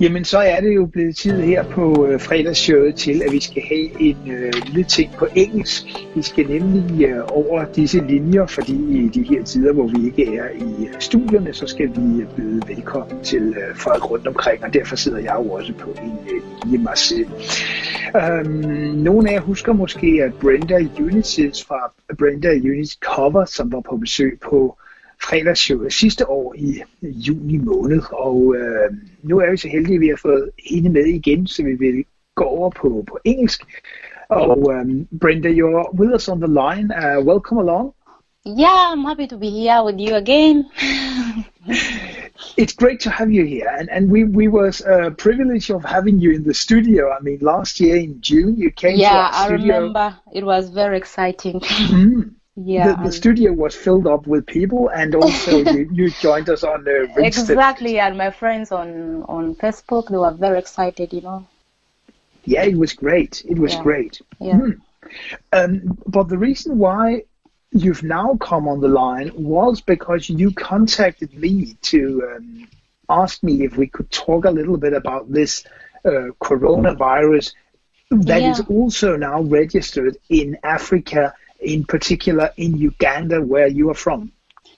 Jamen, så er det jo blevet tid her på fredagsshowet til, at vi skal have en lille ting på engelsk. Vi skal nemlig over disse linjer, fordi i de her tider, hvor vi ikke er i studierne, så skal vi byde velkommen til folk rundt omkring, og derfor sidder jeg jo også på en linje mig selv. Nogle af jer husker måske Brenda Eunices fra Brenda Eunice Cover, som var på besøg på fredagsshowet sidste år i juni måned, og nu er vi så heldige, at vi har fået hende med igen, så vi vil gå over på engelsk. Og Brenda, you're with us on the line. Welcome along. Yeah, I'm happy to be here with you again. It's great to have you here, and we was privileged of having you in the studio. I mean, last year in June you came to our studio. Yeah, I remember. It was very exciting. Yeah, the studio was filled up with people, and also you joined us on Ringstead. Exactly, and my friends on Facebook, they were very excited, Yeah, it was great. It was great. Yeah. But the reason why you've now come on the line was because you contacted me to ask me if we could talk a little bit about this coronavirus that is also now registered in Africa, in particular in Uganda, where you are from.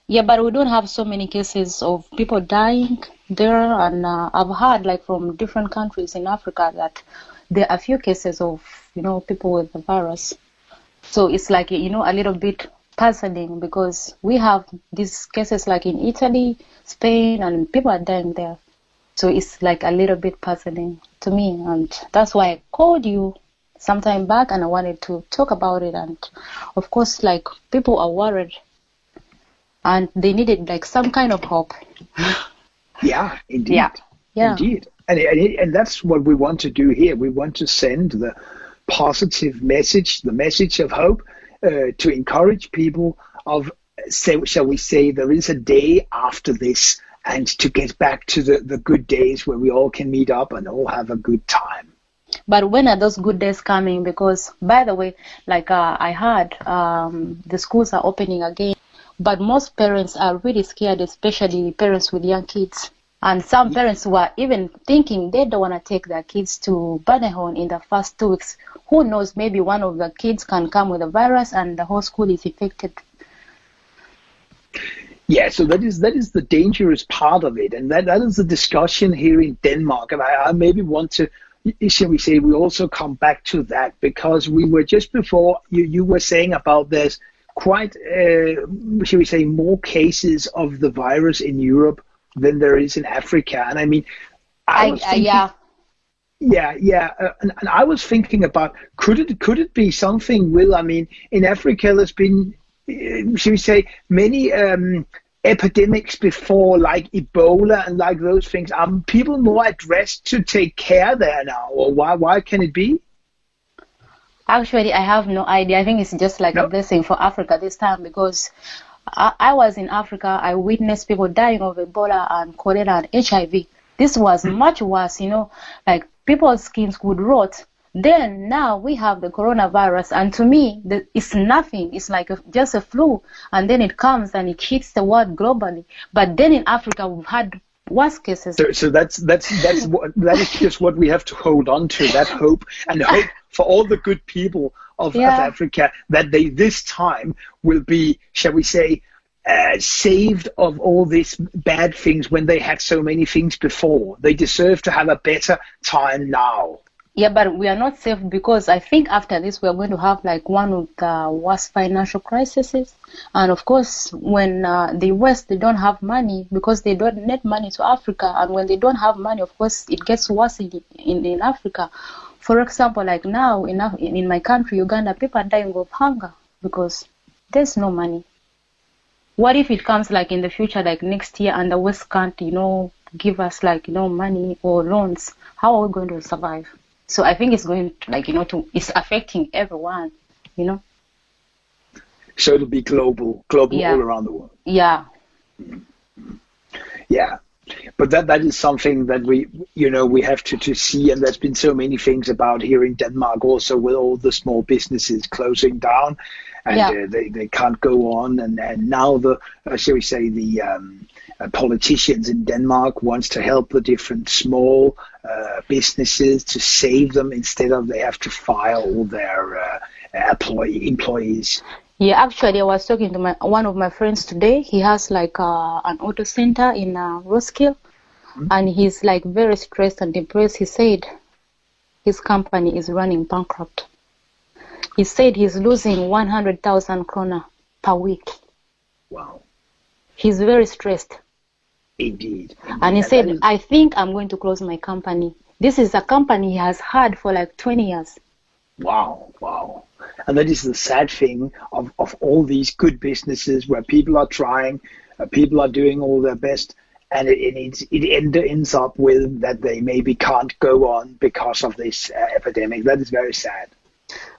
Yeah, but we don't have so many cases of people dying there, and I've heard from different countries in Africa that there are a few cases of people with the virus. So it's a little bit puzzling, because we have these cases in Italy, Spain, and people are dying there. So it's a little bit puzzling to me, and that's why I called you some time back, and I wanted to talk about it. And of course, people are worried, and they needed some kind of hope. Yeah, indeed. Yeah. Indeed. And that's what we want to do here. We want to send the positive message, the message of hope, to encourage people of, shall we say, there is a day after this, and to get back to the good days where we all can meet up and all have a good time. But when are those good days coming? Because, by the way, I heard, the schools are opening again, but most parents are really scared, especially parents with young kids. And some parents were even thinking they don't want to take their kids to Banehon in the first 2 weeks. Who knows, maybe one of the kids can come with a virus and the whole school is infected. Yeah, so that is the dangerous part of it. And that is the discussion here in Denmark. And I maybe want to, shall we say, we also come back to that, because we were just before you were saying about there's quite, shall we say, more cases of the virus in Europe than there is in Africa. And I mean, and I was thinking about, could it be something with, I mean, in Africa there's been, shall we say, many epidemics before, like Ebola and those things. Are people more addressed to take care there now, or why can it be? Actually, I have no idea. I think it's just a blessing for Africa this time, because I was in Africa. I witnessed people dying of Ebola and cholera and HIV. This was much worse, people's skins would rot. Then now we have the coronavirus, and to me, it's nothing. It's just a flu, and then it comes and it hits the world globally. But then in Africa, we've had worse cases. So that is just what we have to hold on to, that hope, and hope for all the good people of Africa, that they this time will be, shall we say, saved of all these bad things when they had so many things before. They deserve to have a better time now. Yeah, but we are not safe, because I think after this we are going to have one of the worst financial crises. And of course, when the West, they don't have money, because they don't net money to Africa. And when they don't have money, of course, it gets worse in Africa. For example, now in my country, Uganda, people are dying of hunger because there's no money. What if it comes in the future, next year, and the West can't, give us money or loans? How are we going to survive? So I think it's going to, it's affecting everyone, So it'll be global all around the world. Yeah. Yeah. But that is something that we have to see, and there's been so many things about here in Denmark also, with all the small businesses closing down, and they can't go on, and now shall we say, the politicians in Denmark wants to help the different small businesses to save them instead of they have to fire all their employees. Yeah, actually, I was talking to one of my friends today. He has like an auto center in Roskilde, and he's like very stressed and depressed. He said his company is running bankrupt. He said he's losing 100,000 krona per week. Wow. He's very stressed. Indeed. And he said, I think I'm going to close my company. This is a company he has had for like 20 years. Wow. And that is the sad thing of all these good businesses where people are trying, people are doing all their best, and it ends up with that they maybe can't go on because of this epidemic. That is very sad.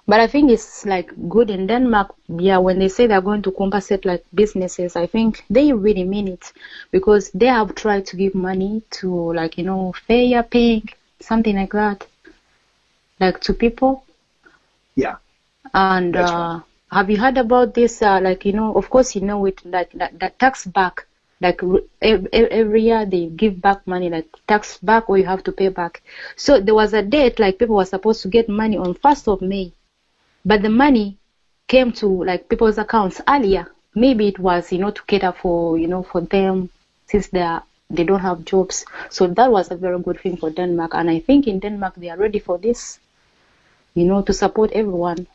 But I think it's like good in Denmark, yeah, when they say they're going to compensate like businesses, I think they really mean it, because they have tried to give money to like, fair paying, something like that, like to people. Yeah. And have you heard about this? Of course, it, like that tax back, like every year they give back money, like tax back, or you have to pay back. So there was a date, like people were supposed to get money on 1st of May, but the money came to like people's accounts earlier. Maybe it was, to cater for, for them, since they don't have jobs. So that was a very good thing for Denmark. And I think in Denmark, they are ready for this, to support everyone.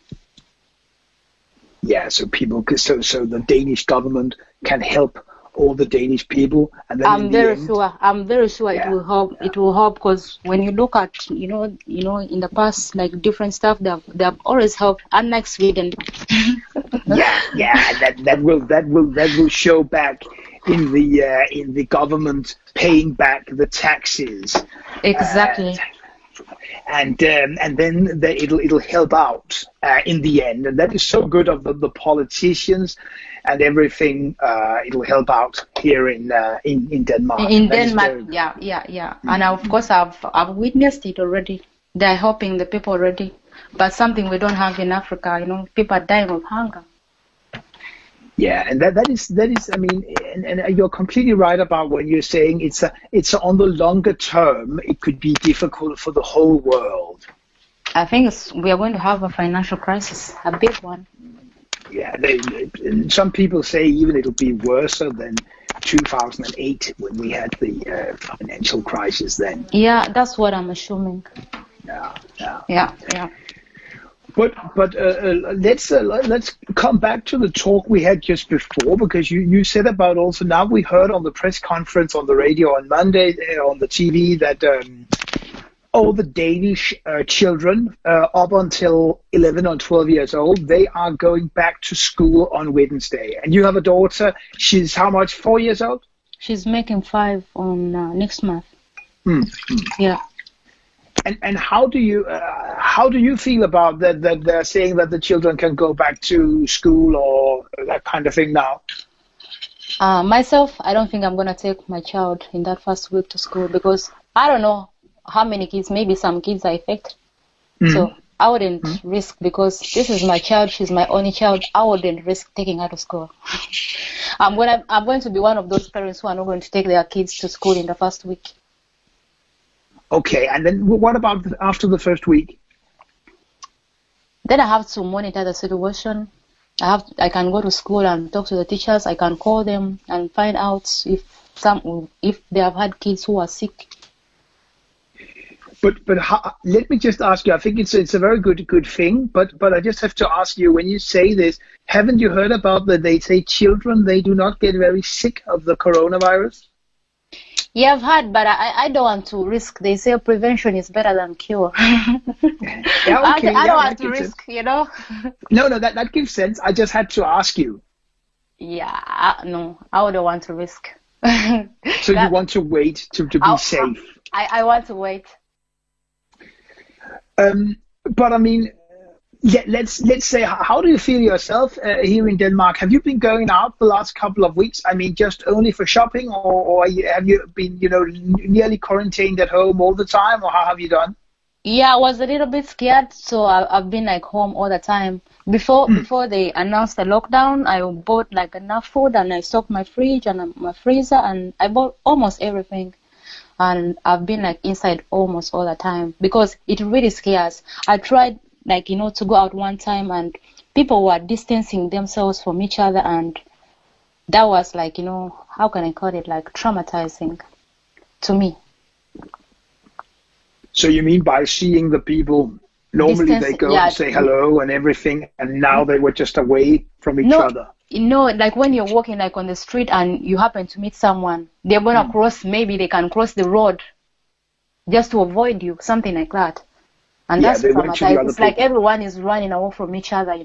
Yeah, so so the Danish government can help all the Danish people, and then I'm very sure yeah, it will help. Yeah. It will help, because when you look at in the past, like different stuff, they have always helped, unlike Sweden. that will show back in the government paying back the taxes. Exactly. And then it'll help out in the end, and that is so good of the politicians and everything. It'll help out here in Denmark. In Denmark, yeah. And of course, I've witnessed it already. They're helping the people already, but something we don't have in Africa. People are dying of hunger. Yeah, and that is. I mean, and you're completely right about when you're saying it's on the longer term. It could be difficult for the whole world. I think we are going to have a financial crisis, a big one. Yeah, some people say even it'll be worse than 2008 when we had the financial crisis then. Yeah, that's what I'm assuming. Yeah. But let's come back to the talk we had just before, because you said about also, now we heard on the press conference on the radio on Monday on the TV that all the Danish children up until 11 or 12 years old, they are going back to school on Wednesday. And you have a daughter, she's how much, 4 years old? She's making 5 on next month. Yeah. And how do you feel about that they're saying that the children can go back to school or that kind of thing now? Myself, I don't think I'm going to take my child in that first week to school, because I don't know how many kids, maybe some kids are affected. So I wouldn't risk, because this is my child, she's my only child. I wouldn't risk taking her to school. I'm going to be one of those parents who are not going to take their kids to school in the first week. Okay, and then what about after the first week? Then I have to monitor the situation. I can go to school and talk to the teachers. I can call them and find out if they have had kids who are sick. But let me just ask you. I think it's a very good thing. But I just have to ask you, when you say this, haven't you heard about that? They say children, they do not get very sick of the coronavirus. Yeah, I've heard, but I don't want to risk. They say prevention is better than cure. I don't want to risk, No, that gives sense. I just had to ask you. Yeah, no, I wouldn't want to risk. So you want to wait to be safe? I want to wait. But I mean, let's say, how do you feel yourself here in Denmark? Have you been going out the last couple of weeks? I mean, just only for shopping, or have you been, nearly quarantined at home all the time, or how have you done? Yeah, I was a little bit scared, so I've been like home all the time. Before they announced the lockdown, I bought like enough food, and I stocked my fridge and my freezer, and I bought almost everything. And I've been like inside almost all the time because it really scares. I tried to go out one time, and people were distancing themselves from each other, and that was like, how can I call it, like traumatizing to me. So you mean by seeing the people, normally they go and say hello and everything, and now they were just away from each other? No, like when you're walking like on the street and you happen to meet someone, they're going to cross, maybe they can cross the road just to avoid you, something like that. And that's traumatizing. It's like everyone is running away from each other,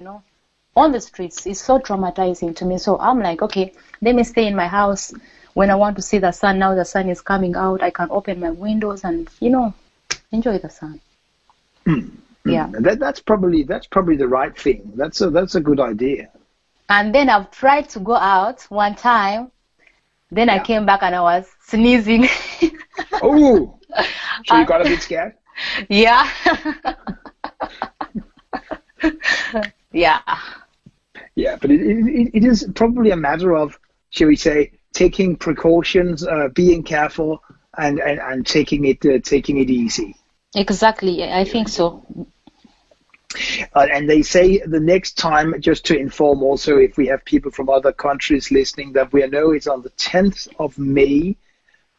on the streets. It's so traumatizing to me. So I'm like, okay, let me stay in my house. When I want to see the sun, now the sun is coming out, I can open my windows and, enjoy the sun. Yeah. That's probably the right thing. That's a good idea. And then I've tried to go out one time. Then I came back and I was sneezing. Oh, so you got a bit scared? Yeah. Yeah. Yeah, but it is probably a matter of, shall we say, taking precautions, being careful, and taking it easy. Exactly, I think so. And they say the next time, just to inform also if we have people from other countries listening, that we know it's on the 10th of May.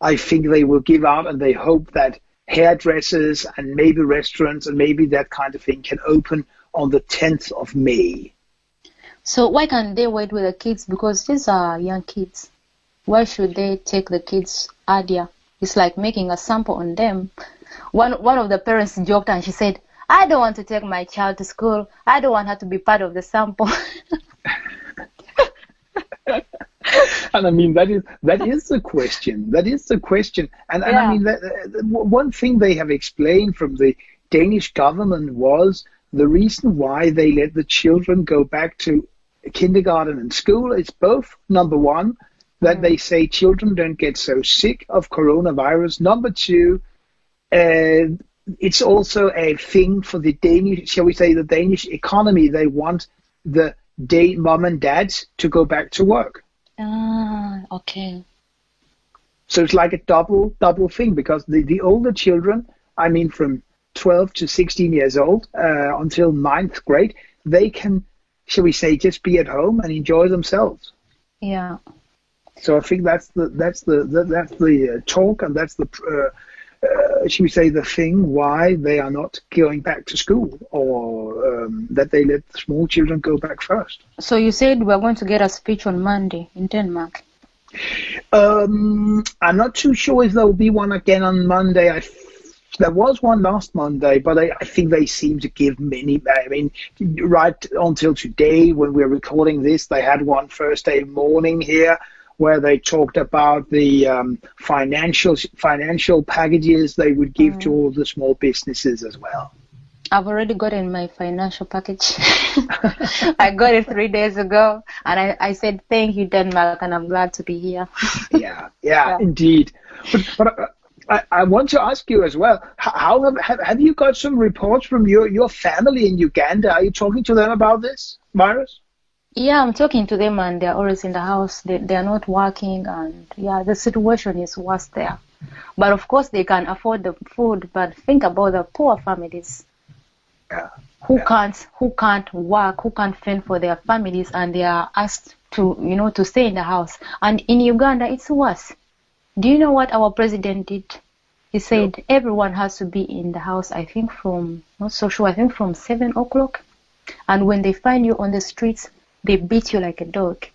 I think they will give out, and they hope that hairdressers and maybe restaurants and maybe that kind of thing can open on the 10th of May. So why can't they wait with the kids? Because these are young kids. Why should they take the kids earlier? It's like making a sample on them. One of the parents joked and she said, I don't want to take my child to school. I don't want her to be part of the sample. And I mean, that is the question. That is the question. And I mean, one thing they have explained from the Danish government was the reason why they let the children go back to kindergarten and school is both, number one, that they say children don't get so sick of coronavirus. Number two, it's also a thing for the Danish, shall we say, the Danish economy. They want the mom and dads to go back to work. Okay. So it's like a double thing, because the older children, I mean from 12 to 16 years old until 9th grade, they can, shall we say, just be at home and enjoy themselves. Yeah. So I think that's the talk, and that's the should we say the thing why they are not going back to school, or that they let small children go back first. So you said we're going to get a speech on Monday in Denmark. I'm not too sure if there will be one again on Monday. There was one last Monday, but I think they seem to give many. I mean, right until today, when we're recording this, they had one Thursday morning here where they talked about the financial packages they would give to all the small businesses as well. I've already gotten my financial package. I got it 3 days ago, and I said thank you, Denmark, and I'm glad to be here. Yeah, indeed. But I want to ask you as well, how have you got some reports from your family in Uganda? Are you talking to them about this virus? Yeah, I'm talking to them, and they're always in the house. They're not working, and the situation is worse there. But of course, they can afford the food. But think about the poor families who can't work, who can't fend for their families, and they are asked to stay in the house. And in Uganda, it's worse. Do you know what our president did? He said everyone has to be in the house. I think from 7 o'clock. And when they find you on the streets, they beat you like a dog.